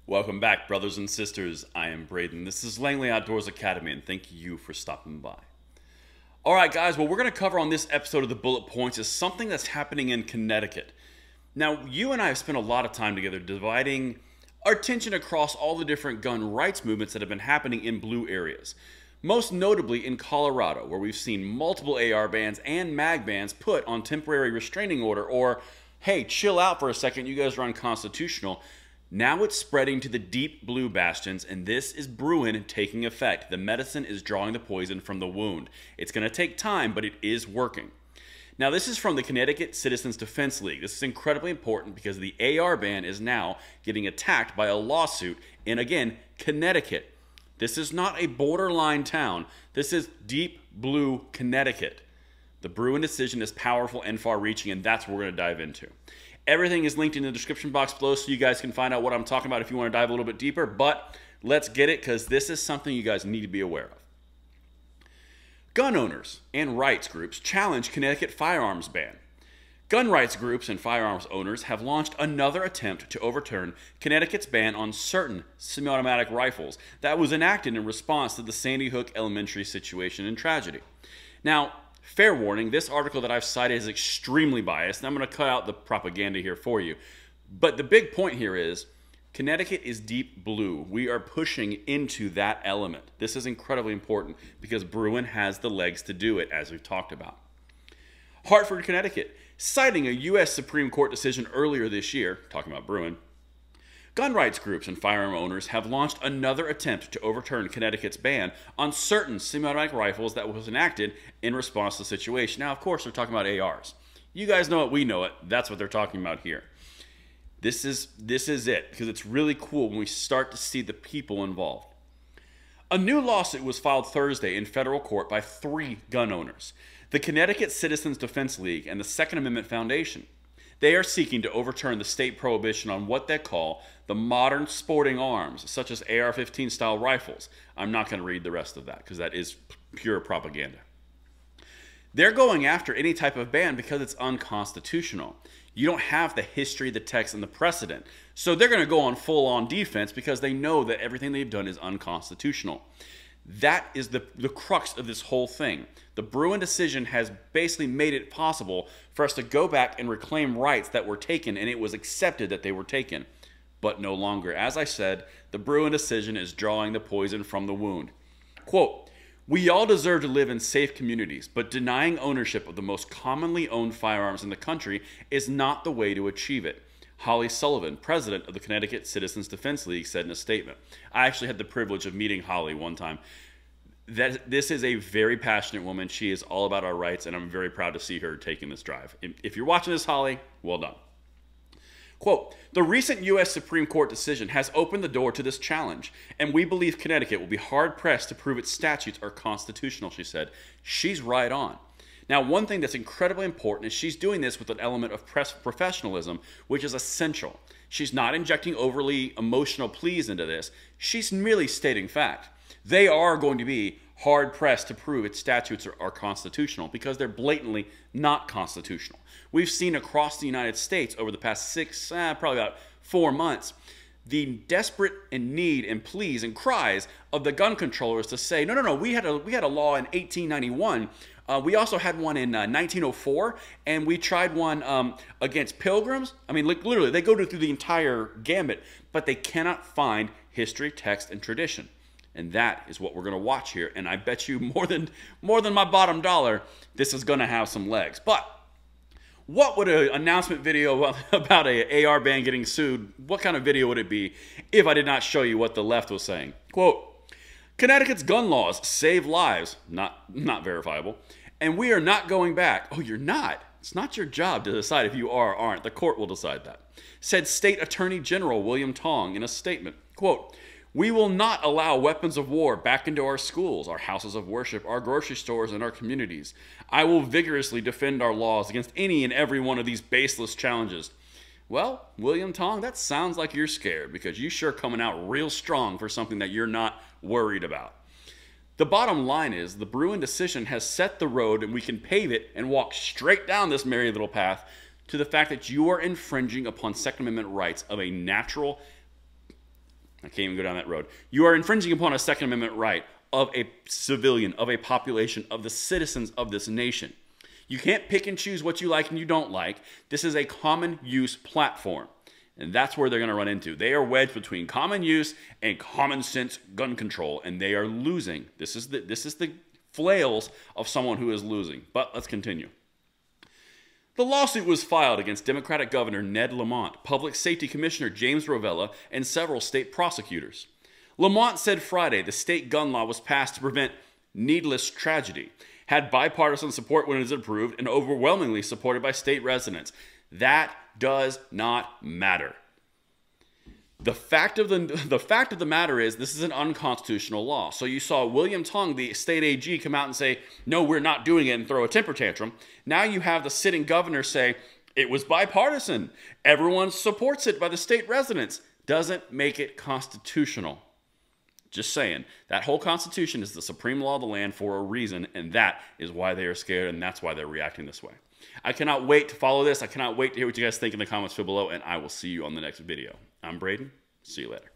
Welcome back, brothers and sisters. I am Braden. This is Langley Outdoors Academy, and thank you for stopping by. All right, guys, what we're going to cover on this episode of the Bullet Points is something that's happening in Connecticut. Now, you and I have spent a lot of time together dividing our attention across all the different gun rights movements that have been happening in blue areas. Most notably in Colorado, where we've seen multiple AR bans and mag bans put on temporary restraining order, or, hey, chill out for a second, you guys are unconstitutional. Now it's spreading to the deep blue bastions, and this is Bruen taking effect. The medicine is drawing the poison from the wound. It's going to take time, but it is working. Now, this is from the Connecticut Citizens Defense League. This is incredibly important because the AR ban is now getting attacked by a lawsuit in, again, Connecticut. This is not a borderline town. This is deep blue Connecticut. The Bruen decision is powerful and far-reaching, and that's what we're going to dive into. Everything is linked in the description box below so you guys can find out what I'm talking about if you want to dive a little bit deeper. But let's get it, because this is something you guys need to be aware of. Gun owners and rights groups challenge Connecticut firearms ban. Gun rights groups and firearms owners have launched another attempt to overturn Connecticut's ban on certain semi-automatic rifles that was enacted in response to the Sandy Hook Elementary situation and tragedy. Now, fair warning, this article that I've cited is extremely biased, and I'm going to cut out the propaganda here for you. But the big point here is, Connecticut is deep blue. We are pushing into that element. This is incredibly important because Bruen has the legs to do it, as we've talked about. Hartford, Connecticut, citing a U.S. Supreme Court decision earlier this year, talking about Bruen, gun rights groups and firearm owners have launched another attempt to overturn Connecticut's ban on certain semi-automatic rifles that was enacted in response to the situation. Now, of course, they're talking about ARs. You guys know it, we know it. That's what they're talking about here. This is it, because it's really cool when we start to see the people involved. A new lawsuit was filed Thursday in federal court by 3 gun owners, the Connecticut Citizens Defense League and the Second Amendment Foundation. They are seeking to overturn the state prohibition on what they call the modern sporting arms, such as AR-15 style rifles. I'm not going to read the rest of that because that is pure propaganda. They're going after any type of ban because it's unconstitutional. You don't have the history, the text, and the precedent. So they're going to go on full-on defense because they know that everything they've done is unconstitutional. That is the crux of this whole thing. The Bruen decision has basically made it possible for us to go back and reclaim rights that were taken, and it was accepted that they were taken, but no longer. As I said, the Bruen decision is drawing the poison from the wound. Quote, "We all deserve to live in safe communities, but denying ownership of the most commonly owned firearms in the country is not the way to achieve it," Holly Sullivan, president of the Connecticut Citizens Defense League, said in a statement. I actually had the privilege of meeting Holly one time. This is a very passionate woman. She is all about our rights, and I'm very proud to see her taking this drive. If you're watching this, Holly, well done. Quote, "The recent U.S. Supreme Court decision has opened the door to this challenge, and we believe Connecticut will be hard-pressed to prove its statutes are constitutional," she said. She's right on. Now, one thing that's incredibly important is she's doing this with an element of professionalism, which is essential. She's not injecting overly emotional pleas into this. She's merely stating fact. They are going to be hard-pressed to prove its statutes are constitutional because they're blatantly not constitutional. We've seen across the United States over the past probably about 4 months, the desperate and need and pleas and cries of the gun controllers to say, no, we had a law in 1891. We also had one in 1904, and we tried one against pilgrims. I mean, literally, they go through the entire gambit, but they cannot find history, text, and tradition. And that is what we're going to watch here. And I bet you more than my bottom dollar, this is going to have some legs. But what would an announcement video about an AR ban getting sued, what kind of video would it be if I did not show you what the left was saying? Quote, "Connecticut's gun laws save lives," not verifiable, "and we are not going back." Oh, you're not? It's not your job to decide if you are or aren't. The court will decide that, said State Attorney General William Tong in a statement. Quote, "We will not allow weapons of war back into our schools, our houses of worship, our grocery stores, and our communities. I will vigorously defend our laws against any and every one of these baseless challenges." Well, William Tong, that sounds like you're scared because you're sure coming out real strong for something that you're not worried about. The bottom line is the Bruen decision has set the road, and we can pave it and walk straight down this merry little path to the fact that you are infringing upon Second Amendment rights of a natural I can't even go down that road. You are infringing upon a Second Amendment right of a civilian, of a population, of the citizens of this nation. You can't pick and choose what you like and you don't like. This is a common use platform. And that's where they're going to run into. They are wedged between common use and common sense gun control, and they are losing. This is the flails of someone who is losing. But let's continue. The lawsuit was filed against Democratic Governor Ned Lamont, Public Safety Commissioner James Rovella, and several state prosecutors. Lamont said Friday the state gun law was passed to prevent needless tragedy, had bipartisan support when it was approved, and overwhelmingly supported by state residents. That does not matter. The fact of the matter is this is an unconstitutional law. So you saw William Tong, the state AG, come out and say, no, we're not doing it, and throw a temper tantrum. Now you have the sitting governor say, it was bipartisan. Everyone supports it by the state residents. Doesn't make it constitutional. Just saying. That whole Constitution is the supreme law of the land for a reason, and that is why they are scared, and that's why they're reacting this way. I cannot wait to follow this. I cannot wait to hear what you guys think in the comments below, and I will see you on the next video. I'm Braden. See you later.